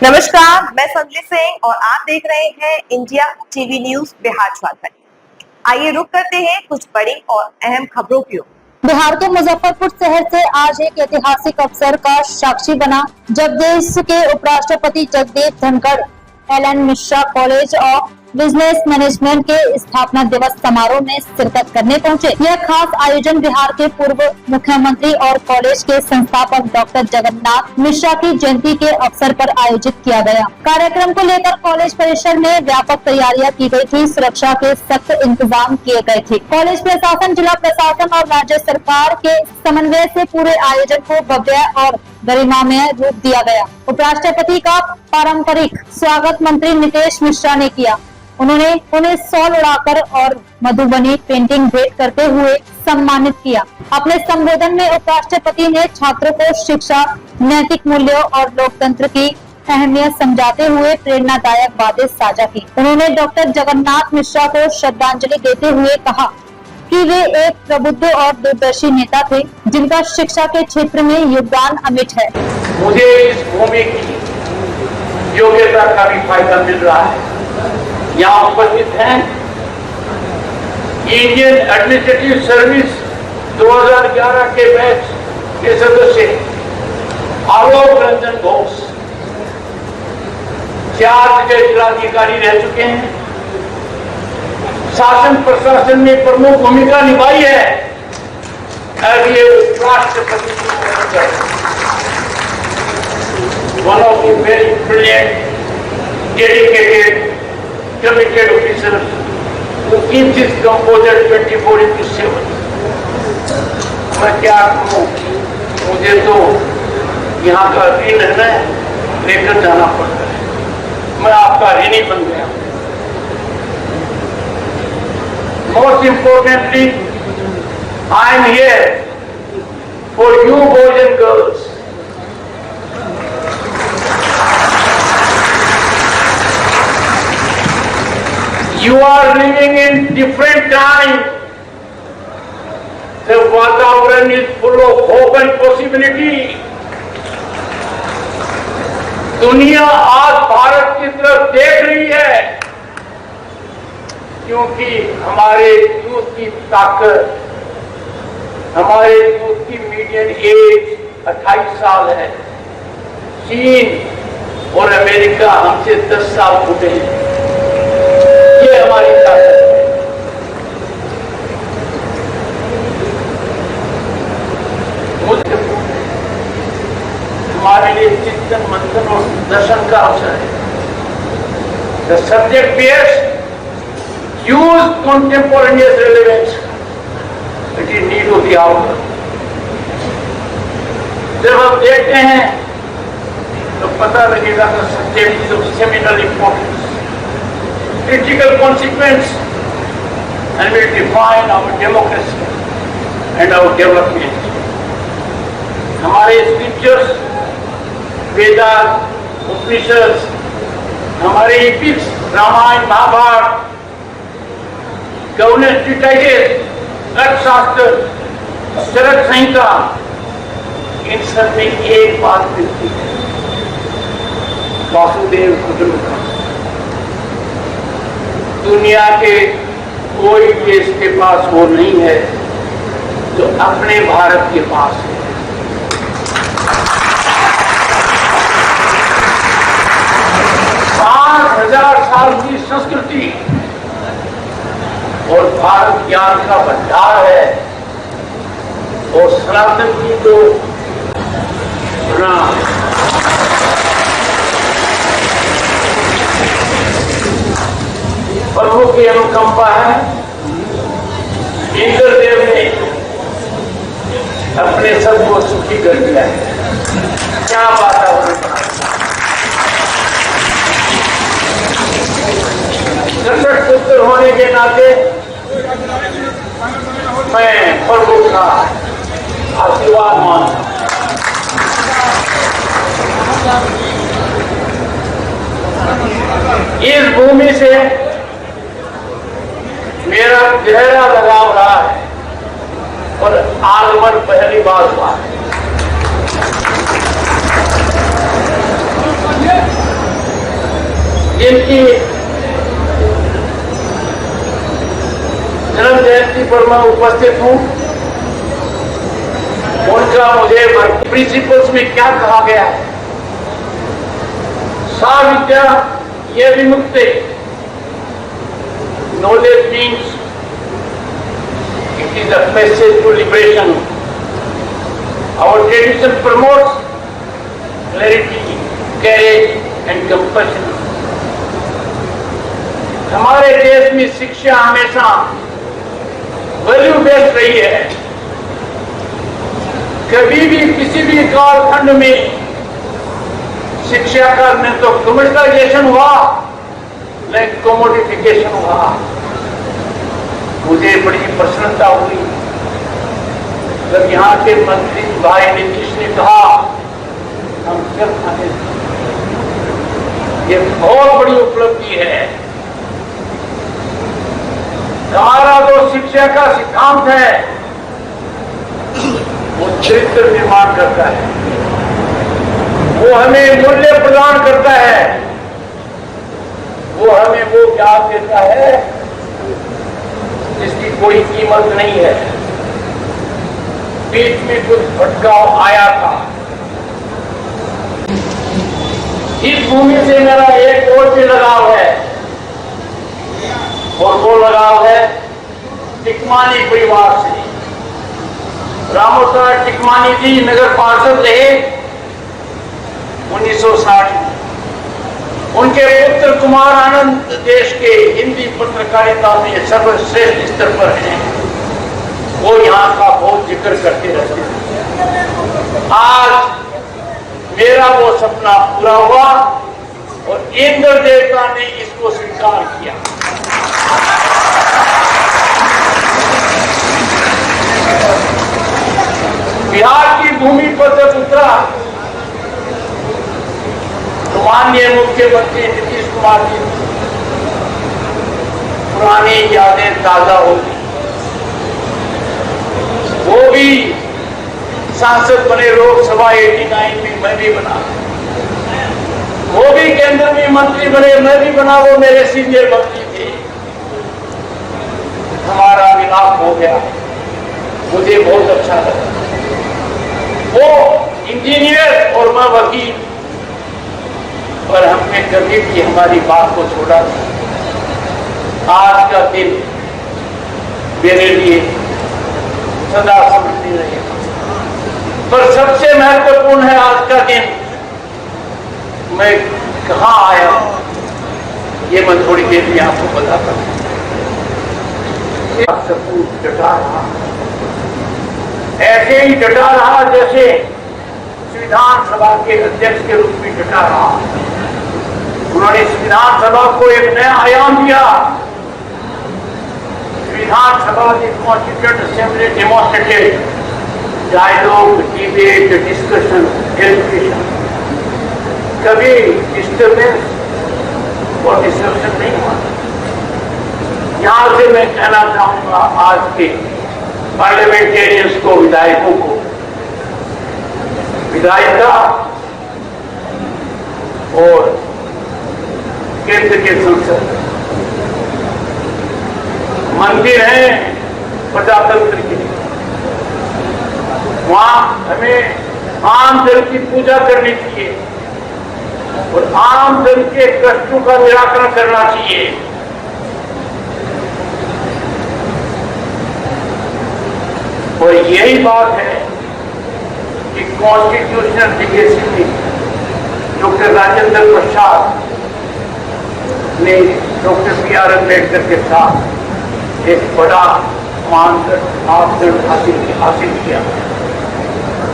नमस्कार, मैं संजय सिंह और आप देख रहे हैं India TV news Bihar Jharkhand. आइए रुक करते हैं कुछ बड़ी और अहम खबरों की ओर। बिहार के मुजफ्फरपुर शहर से आज एक ऐतिहासिक अवसर का साक्षी बना जब देश के उपराष्ट्रपति Jagdeep Dhankhar LN. Mishra college of business management के स्थापना दिवस समारोह में शिरकत करने पहुंचे। यह खास आयोजन बिहार के पूर्व मुख्यमंत्री और कॉलेज के संस्थापक डॉक्टर जगन्नाथ मिश्रा की जयंती के अवसर पर आयोजित किया गया। कार्यक्रम को लेकर कॉलेज परिसर में व्यापक तैयारियां की गई थी। सुरक्षा के सख्त इंतजाम किए गए थे। कॉलेज प्रशासन, जिला प्रशासन और राज्य सरकार के समन्वय से पूरे आयोजन को भव्य और गरिमामय रूप दिया गया। उपराष्ट्रपति का पारंपरिक स्वागत मंत्री नितेश मिश्रा ने किया। उन्होंने उन्हें शॉल उड़ाकर और मधुबनी पेंटिंग भेंट करते हुए सम्मानित किया। अपने संबोधन में उपराष्ट्रपति ने छात्रों को शिक्षा, नैतिक मूल्यों और लोकतंत्र की अहमियत समझाते हुए प्रेरणादायक बातें साझा की। उन्होंने डॉक्टर जगन्नाथ मिश्रा को श्रद्धांजलि देते हुए कहा कि वे एक प्रबुद्ध और दूरदर्शी नेता थे, जिनका शिक्षा के क्षेत्र में योगदान अमिट है। मुझे इस भूमि की योग्यता का भी फायदा मिल रहा है। यहाँ उपस्थित हैं इंडियन एडमिनिस्ट्रेटिव सर्विस 2011 के बैच के सदस्य आलोक रंजन घोष 4 जगह जिलाधिकारी रह चुके हैं। शासन प्रशासन में प्रमुख भूमिका निभाई है। अब ये राष्ट्रपति one of the very brilliant, dedicated, committed officers who keep this composure 24/7। मैं क्या कहूँ, मुझे तो यहाँ का ऋण है लेकर जाना पड़ता है। मैं आपका ऋणी बन गया। Most importantly, I am here for you boys and girls. You are living in different time. The वातावरण is full of hope and possibility. दुनिया आज भारत की तरफ देख रही है, क्योंकि हमारे यूथ की ताकत, हमारे यूथ की मीडियन एज 28 साल है। चीन और अमेरिका हमसे 10 साल छोटे हैं। ये हमारी ताकत है। हमारे लिए चिंतन, मंथन और दर्शन का अवसर है। The subject bears huge contemporaneous relevance. It is need of the hour. जब हम देखते हैं तो पता लगेगा कि subject is of seminal importance, critical consequence, and will define our democracy and our development. हमारे स्क्रिप्चर्स, वेदास, उपनिषद, हमारे एपिक्स, रामायण, महाभारत, गवर्नेंस ट्रीटाइजेस, अर्थशास्त्र, चरक संहिता, इन सब में एक बात मिलती है, वासुदेव कुटुंबकम। दुनिया के कोई देश के पास वो नहीं है जो अपने भारत के पास है। 5000 साल की संस्कृति और भारत ज्ञान का भंडार है। और सनातन की जो प्रभु की अनुकंपा है। इंद्रदेव ने अपने सबको सुखी कर दिया है। क्या वातावरण बना। दशरथ पुत्र होने के नाते मैं प्रभु का आशीर्वाद मानता हूं। इस भूमि से मेरा गहरा लगाव रहा है और आगमन पहली बार हुआ है। जिनकी जन्म जयंती पर मैं उपस्थित हूं, उनका मुझे प्रिंसिपल्स में क्या कहा गया है? सा विद्या ये विमुक्ति, knowledge means it is a message to liberation. Our tradition promotes clarity, courage and compassion. हमारे देश में शिक्षा हमेशा वैल्यू बेस्ड रही है। कभी भी किसी भी कालखंड में शिक्षा का न तो कमर्शलाइजेशन हुआ न कमोडिफिकेशन हुआ। मुझे बड़ी प्रसन्नता हुई जब यहाँ के मंत्री भाई नीतीश ने कहा हम क्या खाते, ये बहुत बड़ी उपलब्धि है। हमारा जो शिक्षा का सिद्धांत है वो चरित्र निर्माण करता है, वो हमें मूल्य प्रदान करता है, वो हमें वो ज्ञान देता है जिसकी कोई कीमत नहीं है। बीच में कुछ भटकाव आया था। इस भूमि से मेरा एक और भी लगाव है और वो लगाव है टिकमानी परिवार से। रामोसार टिकमानी जी नगर पार्षद रहे 1960 में। उनके पुत्र कुमार आनंद देश के हिंदी पत्रकारिता में सर्वश्रेष्ठ स्तर पर हैं। वो यहाँ का बहुत जिक्र करते रहते हैं। आज मेरा वो सपना पूरा हुआ और इंद्र देवता ने इसको स्वीकार किया। बिहार की भूमि पर जब उतरा तो माननीय मुख्यमंत्री नीतीश कुमार जी पुरानी यादें ताजा हो गई। वो भी सांसद बने लोकसभा 89 में, मैं भी बना। वो भी केंद्र में मंत्री बने, मैं भी बना। वो मेरे सीनियर मंत्री थे। हमारा मिलाप हो गया, मुझे बहुत अच्छा लगा। वो इंजीनियर और मैं वकील, पर हमने कभी भी हमारी बात को छोड़ा नहीं। आज का दिन मेरे लिए सदा स्मृति रहेगा। पर सबसे महत्वपूर्ण है आज का दिन, मैं कहाँ आया ये मैं थोड़ी देर में आपको बताता हूँ। सपूत डटा रहा, ऐसे ही डटा रहा जैसे संविधान सभा के अध्यक्ष के रूप में डटा रहा। उन्होंने संविधान सभा को एक नया आयाम दिया। संविधान सभा की constituent assembly demonstrated dialogue, debate, discussion, education. कभी डिस्टर्बेंस और डिस्ट्रक्शन नहीं हुआ। यहां से मैं कहना चाहूंगा आज के पार्लियामेंटेरियंस को, विधायकों को, विधायिका और केंद्र के संसद, मंदिर हैं प्रजातंत्र के, वहां हमें आम जन की पूजा करनी चाहिए और आम जन के कष्टों का निराकरण करना चाहिए। और यही बात है कि कॉन्स्टिट्यूशनल लीगेसी में डॉक्टर राजेंद्र प्रसाद ने डॉक्टर बी.आर. अम्बेडकर के साथ एक बड़ा मानदंड हासिल किया।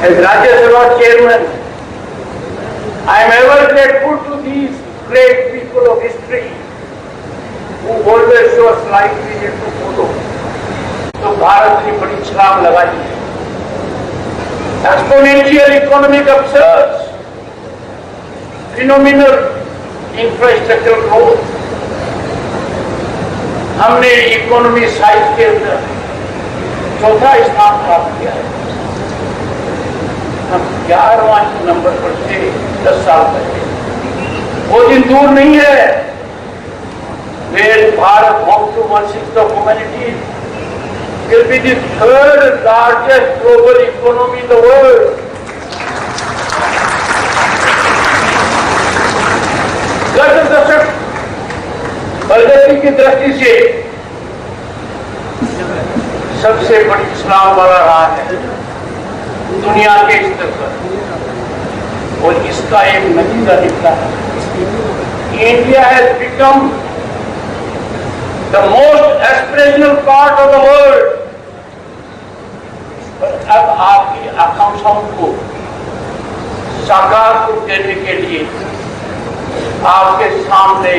As Rajya Sabha chairman, I am ever grateful to these great people of history who always show us right vision to follow. तो भारत ने बड़ी छलांग लगाई है। Exponential economic upsurge, phenomenal infrastructural growth. हमने इकोनॉमी साइज के अंदर चौथा स्थान प्राप्त किया है। हम 11वां नंबर पर थे 10 साल पहले। वो दिन दूर नहीं है 1/6 of humanity, will be the third largest global economy in the world. गत दशक प्रगति की दृष्टि से सबसे बड़ी छलांग वाला रहा है दुनिया के स्तर पर, और इसका एक नतीजा निकला है। India has become the most aspirational part of the world. पर अब आपकी आकांक्षाओं को साकार करने के लिए आपके सामने